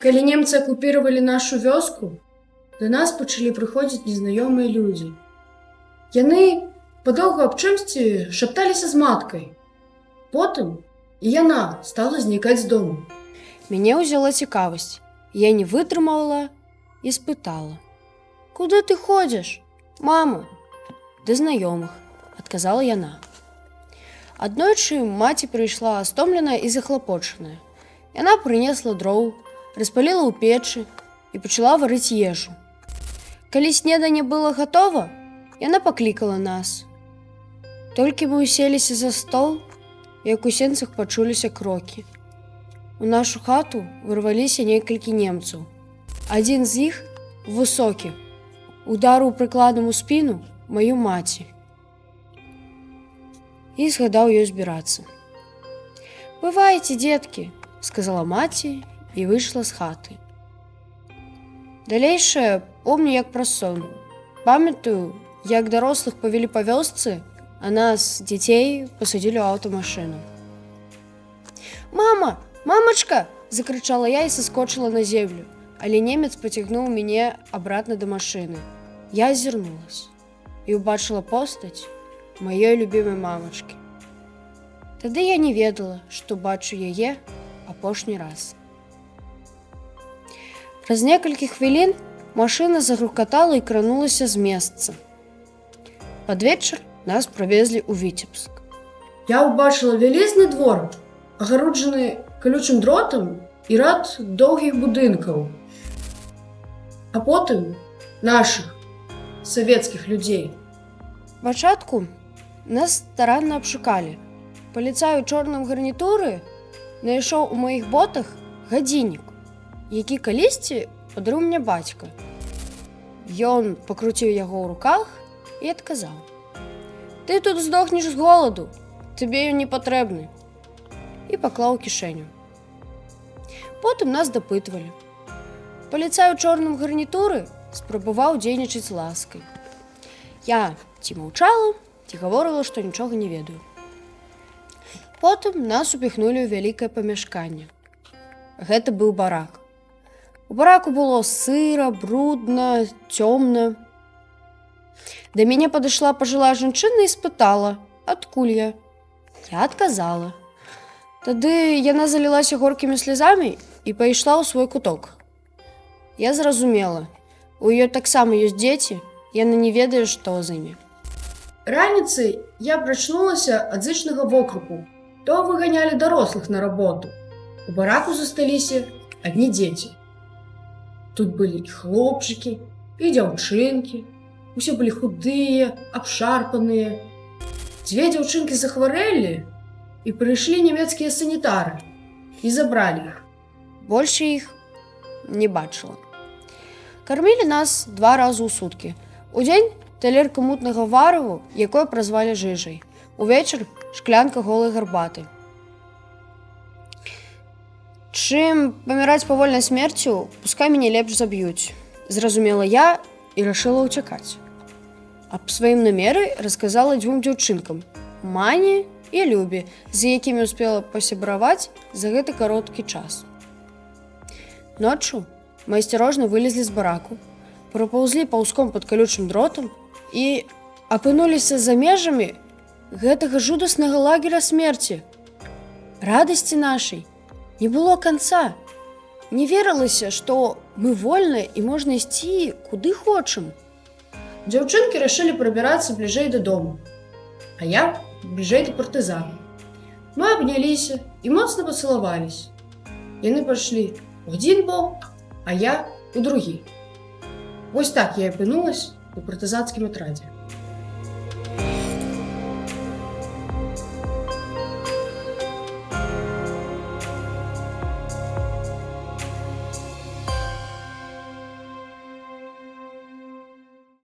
Калі немцы акупировали нашу вёску, до нас пачалі прыходзіць незнаёмыя людзі. Яны падоўгу аб чымсьці шапталіся з маткай. Потым і яна стала знікаць з дому. Мяне ўзяла цікавасць. Я не вытрымала і спытала: «Куды ты ходзіш, мама?» «Да знаёмых», — адказала яна. Аднойчы маці прыйшла стомленая і захлапочаная. Яна прынесла дроў, распаліла ў печы і пачала варыць ежу. Калі снеданне было гатова, яна паклікала нас. Толькі мы уселіся за стол, як у сенцах пачуліся крокі. У нашу хату вырваліся некалькі немцаў. Адзін з іх, высокі, ударыў прыкладам у спіну маю маці і згадаў ёй збірацца. «Бывайце, дзеткі», — сказала маці і выйшла з хаты. Далейшае помню як праз сон. Памятаю, як дарослых павялі па вёсцы, а нас, дзяцей, пасадзілі ў аўтамашыну. «Мама! Мамачка!» — закрычала я і саскочыла на землю, але немец пацягнуў мяне абратна да машыны. Я азірнулась і ўбачыла постаць маёй любімай мамачкі. Тады я не ведала, што бачу яе апошні раз. Праз некалькі хвілін машына загрукатала і кранулася з месца. Пад вечар нас правезлі ў Віцебск. Я ўбачыла вялізны двор, агароджаны калючым дротам і рад доўгіх будынкаў. А потым нашых, савецкіх людзей. Спачатку нас старанна абшукалі. Паліцай у чорным гарнітуры знайшоў у маіх ботах гадзіннік, які калісьці падарыў мне бацька. Ён пакруціў яго ў руках і адказаў: «Ты тут здохнеш з голаду, табе ён не патрэбны», і паклаў у кішэню. Потым нас дапытвалі. Паліцай у чорным гарнітуры спрабаваў дзейнічаць з ласкай. Я ці маўчала, ці гаворыла, што нічога не ведаю. Потым нас упіхнулі ў вялікае памяшканне. Гэта быў барак. У бараку было сыра, брудна, цёмна. Да мяне падышла пажылая жанчына і спытала, адкуль я. Я адказала. Тады яна залілася горкімі слязамі і пайшла ў свой куток. Я зразумела, у ёй таксама ёсць дзеці, яна не ведае, што з імі. Раніцай я прачнулася ад зычнага вокруку. То выганялі дарослых на работу. У бараку засталіся адні дзеці. Тут былі і хлопчыкі, і дзяўчынкі. Усе былі худыя, абшарпаныя. Дзве дзяўчынкі захварэлі, і прыйшлі нямецкія санітары і забралі іх. Больш іх не бачыла. Кармілі нас 2 разы ў суткі. Удзень талерка мутнага варыву, якое празвалі жыжай. Увечар шклянка голай гарбаты. Чым паміраць павольнай смерцю, пускай мяне лепш заб'юць, зразумела я і рашыла ўцякаць. Аб сваім намеры расказала 2 дзяўчынкам, Мані і Любе, з якімі успела пасябраваць за гэты кароткі час. Ноччу мы асцярожна вылезлі з бараку, прапаўзлі паўзком пад калючым дротам і апынуліся за межамі гэтага жудаснага лагера смерці. Радасці нашай не было канца. Не верылася, што мы вольныя і можна ісці куды хочам. Дзяўчынкі рашылі прабірацца бліжэй дадому, а я бліжэй да партызана. Мы абняліся і моцна пацалаваліся. Яны пайшлі ў адзін бок, а я ў другі. Вось так я апынулася у партызанскім атрадзе.